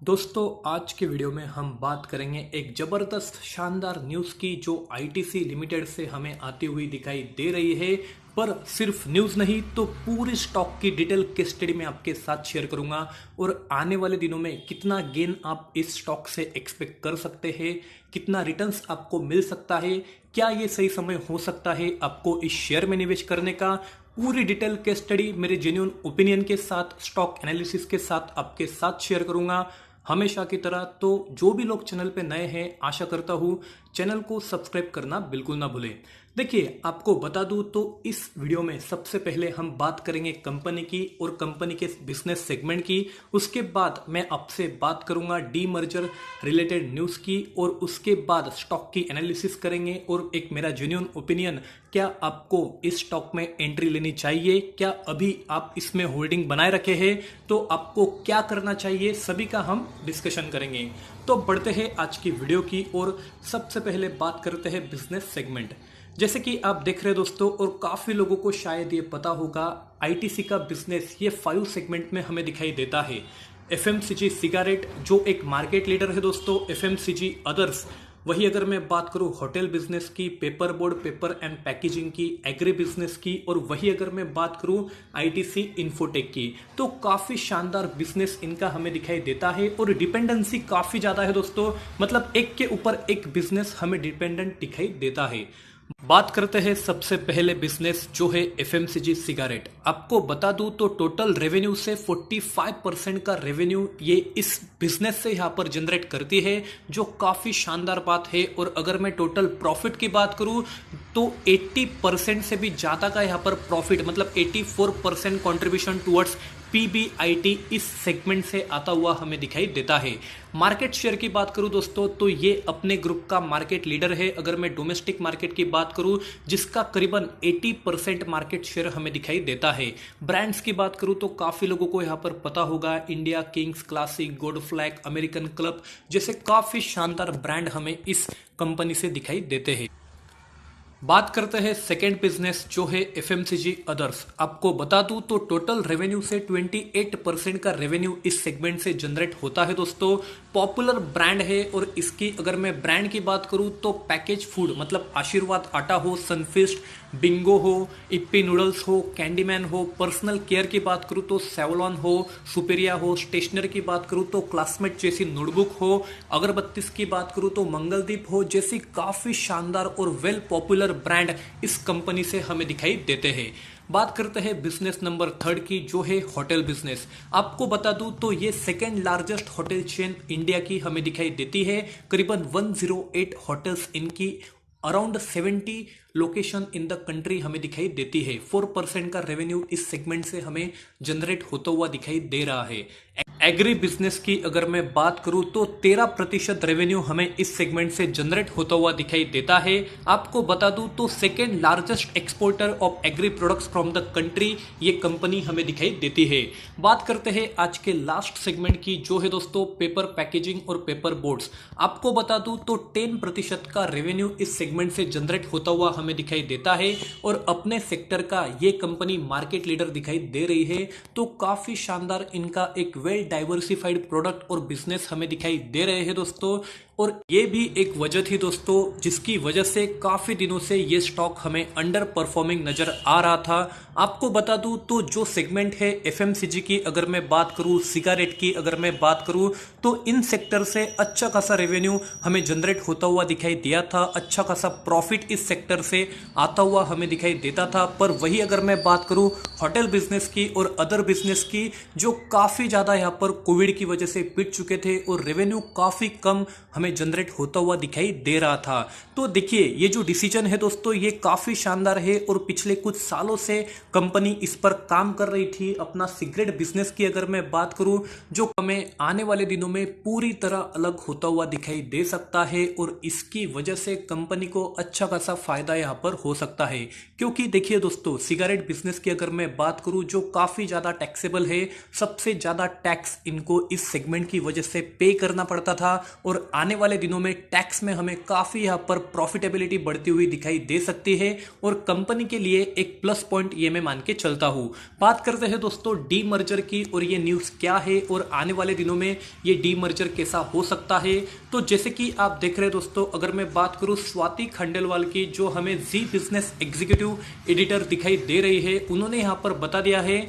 दोस्तों आज के वीडियो में हम बात करेंगे एक ज़बरदस्त शानदार न्यूज़ की जो आईटीसी लिमिटेड से हमें आती हुई दिखाई दे रही है। पर सिर्फ न्यूज़ नहीं तो पूरी स्टॉक की डिटेल केस स्टडी में आपके साथ शेयर करूंगा और आने वाले दिनों में कितना गेन आप इस स्टॉक से एक्सपेक्ट कर सकते हैं, कितना रिटर्न्स आपको मिल सकता है, क्या ये सही समय हो सकता है आपको इस शेयर में निवेश करने का। पूरी डिटेल केस स्टडी मेरे जेन्युइन ओपिनियन के साथ स्टॉक एनालिसिस के साथ आपके साथ शेयर करूंगा हमेशा की तरह। तो जो भी लोग चैनल पे नए हैं आशा करता हूँ चैनल को सब्सक्राइब करना बिल्कुल ना भूलें। देखिए आपको बता दूं तो इस वीडियो में सबसे पहले हम बात करेंगे कंपनी की और कंपनी के बिजनेस सेगमेंट की। उसके बाद मैं आपसे बात करूंगा डी मर्जर रिलेटेड न्यूज़ की और उसके बाद स्टॉक की एनालिसिस करेंगे और एक मेरा जेन्युइन ओपिनियन, क्या आपको इस स्टॉक में एंट्री लेनी चाहिए, क्या अभी आप इसमें होल्डिंग बनाए रखे हैं तो आपको क्या करना चाहिए, सभी का हम डिस्कशन करेंगे। तो बढ़ते हैं आज की वीडियो की और सबसे पहले बात करते हैं बिजनेस सेगमेंट। जैसे कि आप देख रहे हैं दोस्तों और काफ़ी लोगों को शायद ये पता होगा, आईटीसी का बिजनेस ये 5 सेगमेंट में हमें दिखाई देता है। एफएमसीजी सिगारेट जो एक मार्केट लीडर है दोस्तों, एफएमसीजी अदर्स, वही अगर मैं बात करूं होटल बिजनेस की, paper board paper and packaging की, एग्री बिजनेस की, और वही अगर मैं बात करूं आईटीसी इन्फोटेक की, तो काफ़ी शानदार बिजनेस इनका हमें दिखाई देता है और डिपेंडेंसी काफ़ी ज़्यादा है दोस्तों। मतलब एक के ऊपर एक बिजनेस हमें डिपेंडेंट दिखाई देता है। बात करते हैं सबसे पहले बिजनेस जो है एफएमसीजी सिगारेट। आपको बता दूं तो टोटल रेवेन्यू से 45% का रेवेन्यू ये इस बिजनेस से यहाँ पर जनरेट करती है, जो काफ़ी शानदार बात है। और अगर मैं टोटल प्रॉफिट की बात करूं तो 80% से भी ज़्यादा का यहाँ पर प्रॉफिट, मतलब 84% कॉन्ट्रीब्यूशन टुवर्ड्स पीबीआईटी इस सेगमेंट से आता हुआ हमें दिखाई देता है। मार्केट शेयर की बात करूं दोस्तों तो ये अपने ग्रुप का मार्केट लीडर है। अगर मैं डोमेस्टिक मार्केट की बात करूं जिसका करीबन 80% मार्केट शेयर हमें दिखाई देता है। ब्रांड्स की बात करूं तो काफ़ी लोगों को यहाँ पर पता होगा, India Kings, classic, gold flag, American club जैसे काफ़ी शानदार ब्रांड हमें इस कंपनी से दिखाई देते हैं। बात करते हैं सेकेंड बिजनेस जो है एफएमसीजी अदर्स। आपको बता दूं तो टोटल रेवेन्यू से 28% का रेवेन्यू इस सेगमेंट से जनरेट होता है दोस्तों। पॉपुलर ब्रांड है और इसकी अगर मैं ब्रांड की बात करूं तो पैकेज फूड, मतलब आशीर्वाद आटा हो, सनफिस्ट, बिंगो हो, इप्पी नूडल्स हो, कैंडीमैन हो, पर्सनल केयर की बात करूं तो सेवलॉन हो, सुपेरिया हो, स्टेशनरी की बात करूं तो क्लासमेट जैसी नोटबुक हो, अगरबत्तीस की बात करूं तो मंगलदीप हो, जैसी काफ़ी शानदार और वेल पॉपुलर ब्रांड इस कंपनी से हमें दिखाई देते हैं। बात करते हैं बिजनेस नंबर 3 की जो है होटल बिजनेस। आपको बता दूं तो ये second largest hotel chain India की हमें दिखाई देती है। करीबन 108 होटल्स इनकी around 70 location in the country हमें दिखाई देती है। 4% का रेवेन्यू इस सेगमेंट से हमें जनरेट होता हुआ दिखाई दे रहा है। एग्री बिजनेस की अगर मैं बात करूं तो 13% रेवेन्यू हमें इस सेगमेंट से जनरेट होता हुआ दिखाई देता है। आपको बता दूं तो second largest exporter of agri products from the country ये कंपनी हमें दिखाई देती है। बात करते हैं आज के लास्ट सेगमेंट की जो है दोस्तों पेपर पैकेजिंग और पेपर बोर्ड्स। आपको बता दूं तो 10% का रेवेन्यू इस सेगमेंट से जनरेट होता हुआ हमें दिखाई देता है और अपने सेक्टर का ये कंपनी मार्केट लीडर दिखाई दे रही है। तो काफी शानदार इनका एक वेल डाइवर्सिफाइड प्रोडक्ट और बिजनेस हमें दिखाई दे रहे हैं दोस्तों। और ये भी एक वजह थी दोस्तों जिसकी वजह से काफी दिनों से ये स्टॉक हमें अंडर परफॉर्मिंग नजर आ रहा था। आपको बता दूं तो जो सेगमेंट है एफएमसीजी की अगर मैं बात करूं, सिगारेट की अगर मैं बात करूं तो इन सेक्टर से अच्छा खासा रेवेन्यू हमें जनरेट होता हुआ दिखाई दिया था, अच्छा खासा प्रॉफिट इस सेक्टर से आता हुआ हमें दिखाई देता था। पर वही अगर मैं बात करूं होटल बिजनेस की और अदर बिजनेस की, जो काफी ज्यादा यहाँ पर कोविड की वजह से पिट चुके थे और रेवेन्यू काफी कम हमें जनरेट होता हुआ दिखाई दे रहा था। तो देखिए ये जो डिसीजन है दोस्तों ये काफी शानदार है और पिछले कुछ सालों से कंपनी इस पर काम कर रही थी। अपना सिगरेट बिजनेस की अगर मैं बात करूं जो हमें आने वाले दिनों में पूरी तरह अलग होता हुआ दिखाई दे सकता है और इसकी वजह से कंपनी को अच्छा खासा फायदा यहाँ पर हो सकता है। क्योंकि देखिए दोस्तों, सिगरेट बिजनेस की अगर मैं बात करूं जो काफी ज्यादा टैक्सेबल है, सबसे ज्यादा टैक्स इनको इस सेगमेंट की वजह से पे करना पड़ता था और आने वाले दिनों में टैक्स में हमें काफी यहाँ पर प्रॉफिटेबिलिटी बढ़ती हुई दिखाई दे सकती है और कंपनी के लिए एक प्लस पॉइंट ये मैं मान के चलता हूं। बात करते हैं दोस्तों डी मर्जर की, और ये न्यूज क्या है और आने वाले दिनों में ये डी मर्जर कैसा हो सकता है। तो जैसे कि आप देख रहे हैं दोस्तों, अगर मैं बात करूं स्वाति खंडेलवाल की, जो हमें जी बिजनेस एग्जीक्यूटिव एडिटर दिखाई दे रही है, उन्होंने यहां पर बता दिया है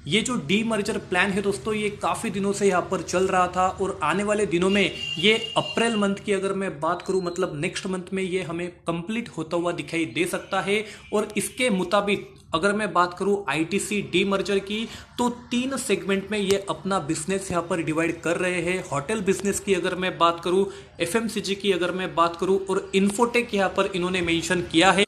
ये जो डी मर्जर प्लान है दोस्तों, ये काफी दिनों से यहाँ पर चल रहा था और आने वाले दिनों में ये अप्रैल मंथ की अगर मैं बात करूं, मतलब नेक्स्ट मंथ में ये हमें कंप्लीट होता हुआ दिखाई दे सकता है। और इसके मुताबिक अगर मैं बात करूं आईटीसी डी मर्जर की, तो 3 सेगमेंट में ये अपना बिजनेस यहाँ पर डिवाइड कर रहे हैं। होटल बिजनेस की अगर मैं बात करूं, एफएमसीजी की अगर मैं बात करूं और इन्फोटेक यहाँ पर इन्होंने मेंशन किया है।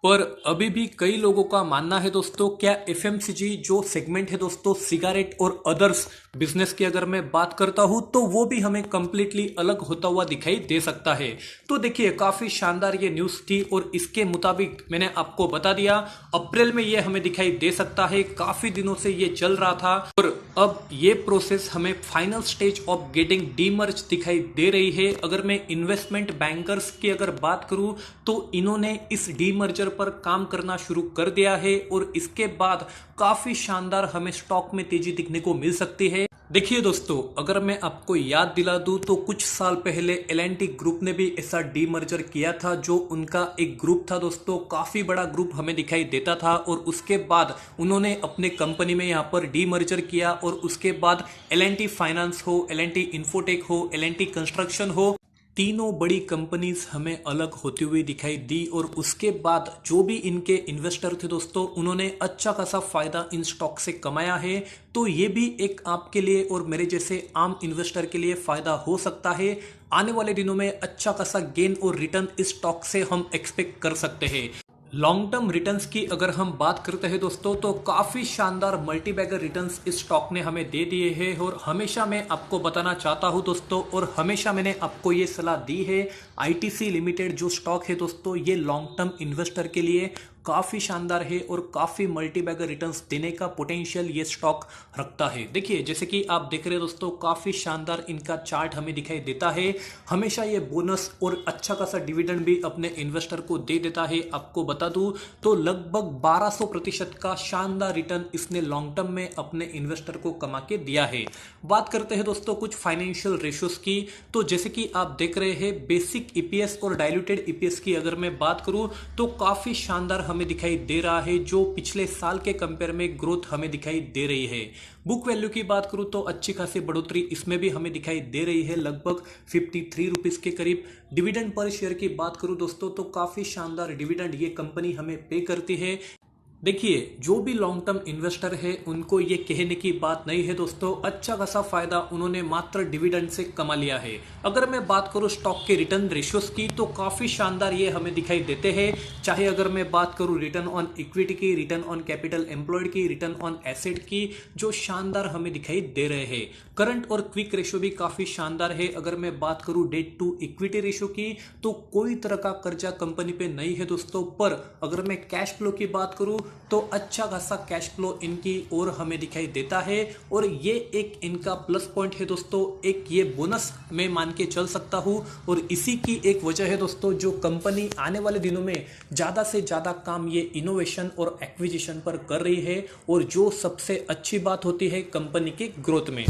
पर अभी भी कई लोगों का मानना है दोस्तों, क्या एफएमसीजी जो सेगमेंट है दोस्तों सिगारेट और अदर्स बिजनेस की अगर मैं बात करता हूं, तो वो भी हमें कंप्लीटली अलग होता हुआ दिखाई दे सकता है। तो देखिए काफी शानदार ये न्यूज थी और इसके मुताबिक मैंने आपको बता दिया अप्रैल में ये हमें दिखाई दे सकता है। काफी दिनों से ये चल रहा था और अब ये प्रोसेस हमें final stage of getting demerge दिखाई दे रही है। अगर मैं इन्वेस्टमेंट बैंकर्स की अगर बात करूं, तो इन्होंने इस डीमर्जर पर काम करना शुरू कर दिया है और इसके बाद काफी शानदार हमें स्टॉक में तेजी दिखने को मिल सकती है। देखिए दोस्तों, अगर मैं आपको याद दिला दूं तो कुछ साल पहले एल&टी ग्रुप ने भी ऐसा डीमर्जर किया था, जो उनका एक ग्रुप था दोस्तों, काफी बड़ा ग्रुप हमें दिखाई देता था और उसके बाद उन्होंने अपने कंपनी में यहाँ पर डीमर्जर किया और उसके बाद एल&टी फाइनेंस हो, एल&टी इन्फोटेक हो, एल&टी कंस्ट्रक्शन हो, तीनों बड़ी कंपनीज हमें अलग होती हुई दिखाई दी और उसके बाद जो भी इनके इन्वेस्टर थे दोस्तों, उन्होंने अच्छा खासा फायदा इन स्टॉक से कमाया है। तो ये भी एक आपके लिए और मेरे जैसे आम इन्वेस्टर के लिए फायदा हो सकता है। आने वाले दिनों में अच्छा खासा गेन और रिटर्न इस स्टॉक से हम एक्सपेक्ट कर सकते हैं। लॉन्ग टर्म रिटर्न्स की अगर हम बात करते हैं दोस्तों, तो काफी शानदार मल्टीबैगर रिटर्न्स इस स्टॉक ने हमें दे दिए हैं और हमेशा मैं आपको बताना चाहता हूं दोस्तों, और हमेशा मैंने आपको ये सलाह दी है, आईटीसी लिमिटेड जो स्टॉक है दोस्तों, ये लॉन्ग टर्म इन्वेस्टर के लिए काफी शानदार है और काफी मल्टीबैगर रिटर्न्स देने का पोटेंशियल ये स्टॉक रखता है। देखिए जैसे कि आप देख रहे हैं दोस्तों, काफी शानदार इनका चार्ट हमें दिखाई देता है। हमेशा ये बोनस और अच्छा खासा डिविडेंड भी अपने इन्वेस्टर को दे देता है। आपको बता दूं तो लगभग 1200% का शानदार रिटर्न इसने लॉन्ग टर्म में अपने इन्वेस्टर को कमा के दिया है। बात करते हैं दोस्तों कुछ फाइनेंशियल रेशियोज की, तो जैसे कि आप देख रहे हैं बेसिक ईपीएस और डाइल्यूटेड ईपीएस की अगर मैं बात करूं, तो काफी शानदार हमें दिखाई दे रहा है, जो पिछले साल के कंपेयर में ग्रोथ हमें दिखाई दे रही है। बुक वैल्यू की बात करूं तो अच्छी खासी बढ़ोतरी इसमें भी हमें दिखाई दे रही है, लगभग 53 रुपीस के करीब। डिविडेंड पर शेयर की बात करूं दोस्तों, तो काफी शानदार डिविडेंड ये कंपनी हमें पे करती है। देखिए जो भी लॉन्ग टर्म इन्वेस्टर है उनको ये कहने की बात नहीं है दोस्तों, अच्छा खासा फायदा उन्होंने मात्र डिविडेंड से कमा लिया है। अगर मैं बात करूं स्टॉक के रिटर्न रेशियोज की, तो काफी शानदार ये हमें दिखाई देते हैं। चाहे अगर मैं बात करूं रिटर्न ऑन इक्विटी की, रिटर्न ऑन कैपिटल एम्प्लॉयड की, रिटर्न ऑन एसेट की, जो शानदार हमें दिखाई दे रहे हैं। करंट और क्विक रेशियो भी काफी शानदार है। अगर मैं बात करूं डेट टू इक्विटी रेशियो की, तो कोई तरह का कर्जा कंपनी पे नहीं है दोस्तों। पर अगर मैं कैश फ्लो की बात करूं, तो अच्छा खासा कैश फ्लो इनकी ओर हमें दिखाई देता है और ये एक इनका प्लस पॉइंट है दोस्तों। एक ये बोनस मैं मान के चल सकता हूं और इसी की एक वजह है दोस्तों, जो कंपनी आने वाले दिनों में ज्यादा से ज्यादा काम ये इनोवेशन और एक्विजिशन पर कर रही है, और जो सबसे अच्छी बात होती है कंपनी के ग्रोथ में।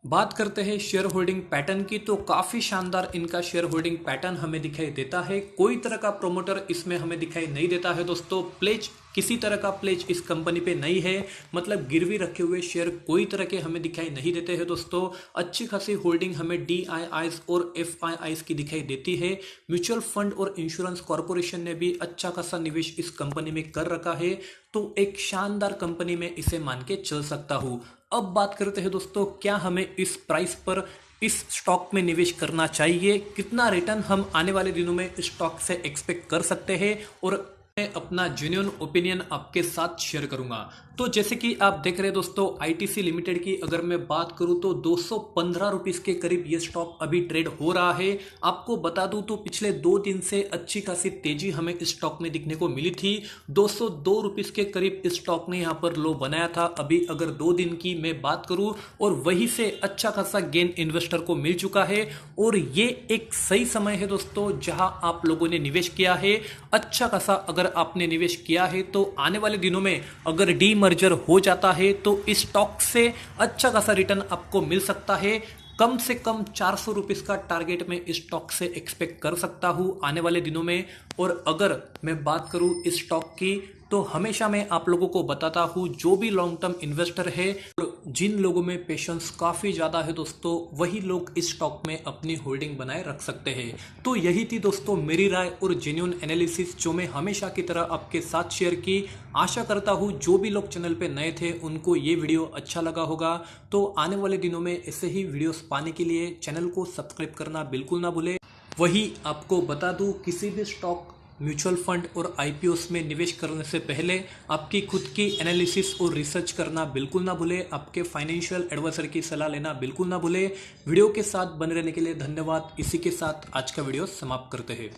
बात करते हैं शेयर होल्डिंग पैटर्न की, तो काफी शानदार इनका शेयर होल्डिंग पैटर्न हमें दिखाई देता है। कोई तरह का प्रोमोटर इसमें हमें दिखाई नहीं देता है दोस्तों। प्लेज किसी तरह का प्लेज इस कंपनी पे नहीं है, मतलब गिरवी रखे हुए शेयर कोई तरह के हमें दिखाई नहीं देते हैं दोस्तों। अच्छी खासी होल्डिंग हमें डीआईआईज और एफआईआईज की दिखाई देती है। म्यूचुअल फंड और इंश्योरेंस कॉर्पोरेशन ने भी अच्छा खासा निवेश इस कंपनी में कर रखा है, तो एक शानदार कंपनी में इसे मान के चल सकता हूं। अब बात करते हैं दोस्तों, क्या हमें इस प्राइस पर इस स्टॉक में निवेश करना चाहिए, कितना रिटर्न हम आने वाले दिनों में इस स्टॉक से एक्सपेक्ट कर सकते हैं और मैं अपना जेन्युइन ओपिनियन आपके साथ शेयर करूंगा। तो जैसे कि आप देख रहे हैं दोस्तों, आईटीसी लिमिटेड की अगर मैं बात करूं तो 215 रुपीस के करीब ये स्टॉक अभी ट्रेड हो रहा है। आपको बता दूं तो पिछले 2 दिन से अच्छी खासी तेजी हमें इस स्टॉक में दिखने को मिली थी। 202 रुपीस के करीब इस स्टॉक ने यहां पर लो बनाया था अभी अगर 2 दिन की मैं बात करूं, और वहीं से अच्छा खासा गेन इन्वेस्टर को मिल चुका है। और ये एक सही समय है दोस्तों जहां आप लोगों ने निवेश किया है। अच्छा खासा अगर आपने निवेश किया है तो आने वाले दिनों में अगर डीमर्जर हो जाता है तो इस स्टॉक से अच्छा खासा रिटर्न आपको मिल सकता है। कम से कम 400 रुपीस का टारगेट मैं इस स्टॉक से एक्सपेक्ट कर सकता हूं आने वाले दिनों में। और अगर मैं बात करूं इस स्टॉक की तो हमेशा मैं आप लोगों को बताता हूं, जो भी लॉन्ग टर्म इन्वेस्टर है और जिन लोगों में पेशेंस काफी ज्यादा है दोस्तों, वही लोग इस स्टॉक में अपनी होल्डिंग बनाए रख सकते हैं। तो यही थी दोस्तों मेरी राय और जेन्युइन एनालिसिस जो मैं हमेशा की तरह आपके साथ शेयर की। आशा करता हूं जो भी लोग चैनल पे नए थे उनको ये वीडियो अच्छा लगा होगा। तो आने वाले दिनों में ऐसे ही वीडियोस पाने के लिए चैनल को सब्सक्राइब करना बिल्कुल ना भूले। वही आपको बता दूं, किसी भी स्टॉक, म्यूचुअल फंड और आईपीओस में निवेश करने से पहले आपकी खुद की एनालिसिस और रिसर्च करना बिल्कुल ना भूले। आपके फाइनेंशियल एडवाइजर की सलाह लेना बिल्कुल ना भूले। वीडियो के साथ बने रहने के लिए धन्यवाद। इसी के साथ आज का वीडियो समाप्त करते हैं।